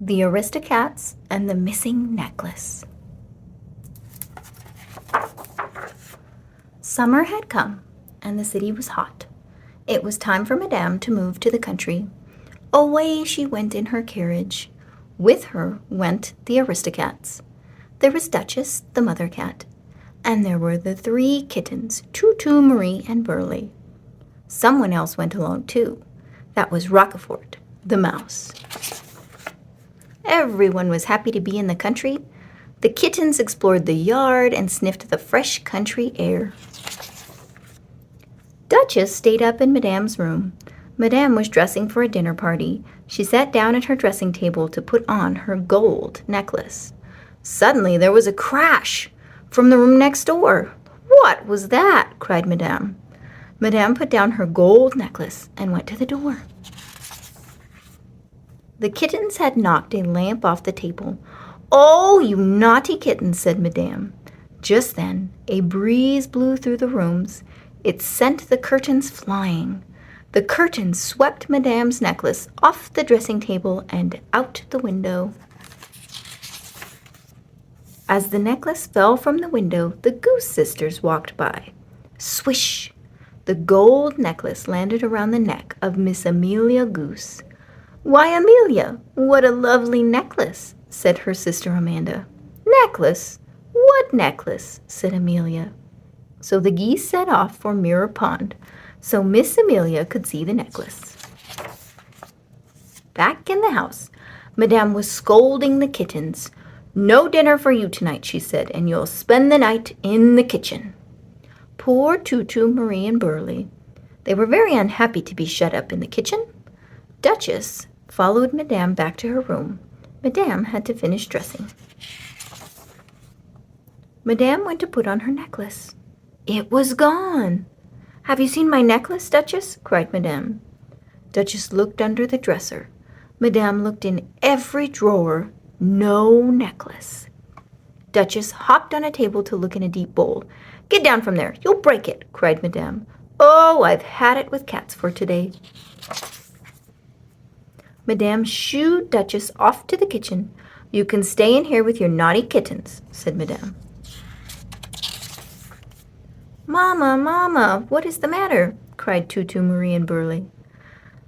The Aristocats and the Missing Necklace. Summer had come, and the city was hot. It was time for Madame to move to the country. Away she went in her carriage. With her went the Aristocats. There was Duchess, the mother cat, and there were the 3 kittens, Tutu, Marie, and Burley. Someone else went along too. That was Roquefort, the mouse. Everyone was happy to be in the country. The kittens explored the yard and sniffed the fresh country air. Duchess stayed up in Madame's room. Madame was dressing for a dinner party. She sat down at her dressing table to put on her gold necklace. Suddenly there was a crash from the room next door. "What was that?" cried Madame. Madame put down her gold necklace and went to the door. The kittens had knocked a lamp off the table. "Oh, you naughty kittens," said Madame. Just then, a breeze blew through the rooms. It sent the curtains flying. The curtains swept Madame's necklace off the dressing table and out the window. As the necklace fell from the window, the Goose sisters walked by. Swish! The gold necklace landed around the neck of Miss Amelia Goose. "Why, Amelia, what a lovely necklace," said her sister Amanda. "Necklace? What necklace?" said Amelia. So the geese set off for Mirror Pond, so Miss Amelia could see the necklace. Back in the house, Madame was scolding the kittens. "No dinner for you tonight," she said, "and you'll spend the night in the kitchen." Poor Tutu, Marie, and Burley. They were very unhappy to be shut up in the kitchen. Duchess followed Madame back to her room. Madame had to finish dressing. Madame went to put on her necklace. It was gone. "Have you seen my necklace, Duchess?" cried Madame. Duchess looked under the dresser. Madame looked in every drawer. No necklace. Duchess hopped on a table to look in a deep bowl. "Get down from there. You'll break it," cried Madame. "Oh, I've had it with cats for today." Madame shooed Duchess off to the kitchen. "You can stay in here with your naughty kittens," said Madame. "Mamma, Mamma, what is the matter?" cried Tutu, Marie, and Burley.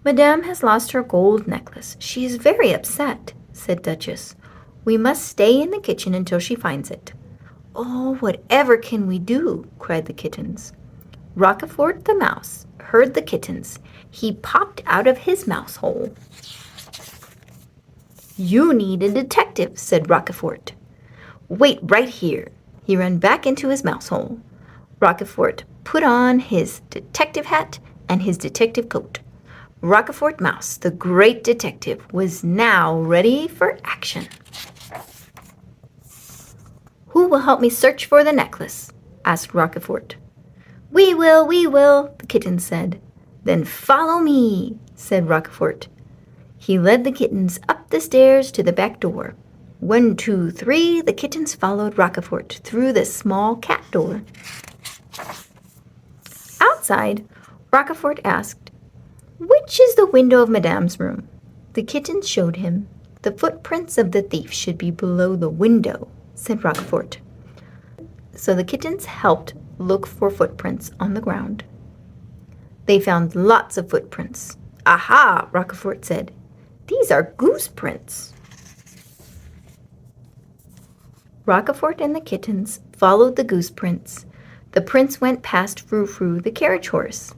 "Madame has lost her gold necklace. She is very upset," said Duchess. "We must stay in the kitchen until she finds it." "Oh, whatever can we do?" cried the kittens. Roquefort the mouse heard the kittens. He popped out of his mouse hole. "You need a detective," said Roquefort. "Wait right here." He ran back into his mouse hole. Roquefort put on his detective hat and his detective coat. Roquefort Mouse, the great detective, was now ready for action. "Who will help me search for the necklace?" asked Roquefort. We will," the kittens said. "Then follow me," said Roquefort. He led the kittens up the stairs to the back door. 1, 2, 3, the kittens followed Roquefort through the small cat door. Outside, Roquefort asked, "Which is the window of Madame's room?" The kittens showed him. "The footprints of the thief should be below the window," said Roquefort. So the kittens helped look for footprints on the ground. They found lots of footprints. "Aha!" Roquefort said. "These are goose prints." Roquefort and the kittens followed the goose prints. The prints went past Frou-Frou, the carriage horse.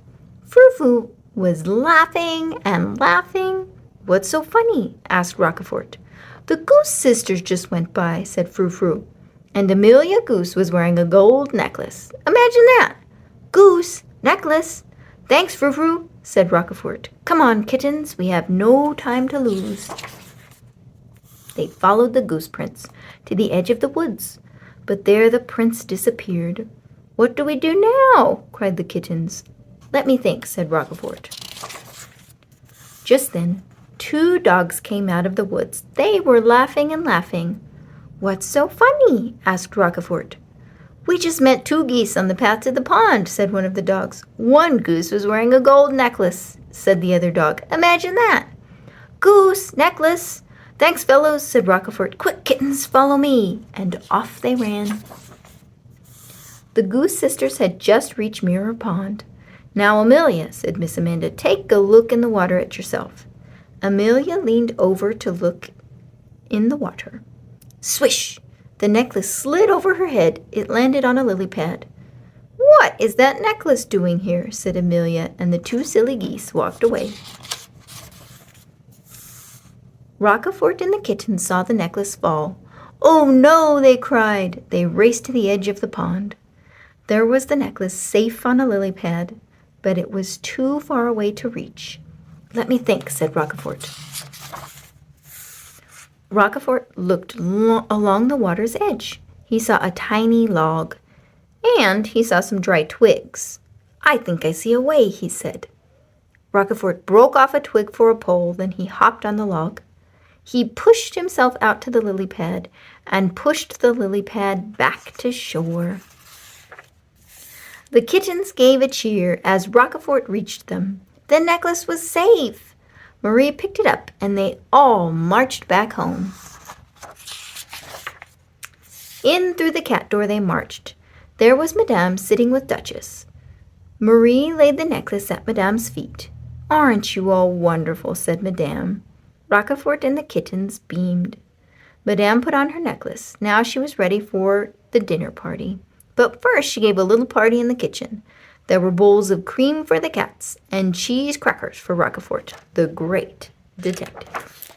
Frou-Frou was laughing and laughing. "What's so funny?" asked Roquefort. "The Goose sisters just went by," said Frou-Frou. "And Amelia Goose was wearing a gold necklace. Imagine that! Goose, necklace. Thanks, Frou-Frou," said Roquefort. "Come on, kittens, we have no time to lose." They followed the goose prints to the edge of the woods, but there the prints disappeared. "What do we do now?" cried the kittens. "Let me think," said Roquefort. Just then, 2 dogs came out of the woods. They were laughing and laughing. "What's so funny?" asked Roquefort. "We just met 2 geese on the path to the pond," said one of the dogs. "One goose was wearing a gold necklace," said the other dog. "Imagine that! Goose, necklace. "Thanks, fellows," said Roquefort. "Quick, kittens, follow me." And off they ran. The Goose Sisters had just reached Mirror Pond. "Now, Amelia," said Miss Amanda, "take a look in the water at yourself." Amelia leaned over to look in the water. Swish! The necklace slid over her head. It landed on a lily pad. "What is that necklace doing here?" said Amelia, and the two silly geese walked away. Roquefort and the kittens saw the necklace fall. "Oh no!" they cried. They raced to the edge of the pond. There was the necklace safe on a lily pad, but it was too far away to reach. "Let me think," said Roquefort. Roquefort looked along the water's edge. He saw a tiny log, and he saw some dry twigs. "I think I see a way," he said. Roquefort broke off a twig for a pole, then he hopped on the log. He pushed himself out to the lily pad and pushed the lily pad back to shore. The kittens gave a cheer as Roquefort reached them. The necklace was safe. Marie picked it up, and they all marched back home. In through the cat door they marched. There was Madame sitting with Duchess. Marie laid the necklace at Madame's feet. "Aren't you all wonderful?" said Madame. Roquefort and the kittens beamed. Madame put on her necklace. Now she was ready for the dinner party. But first she gave a little party in the kitchen. There were bowls of cream for the cats and cheese crackers for Roquefort, the great detective.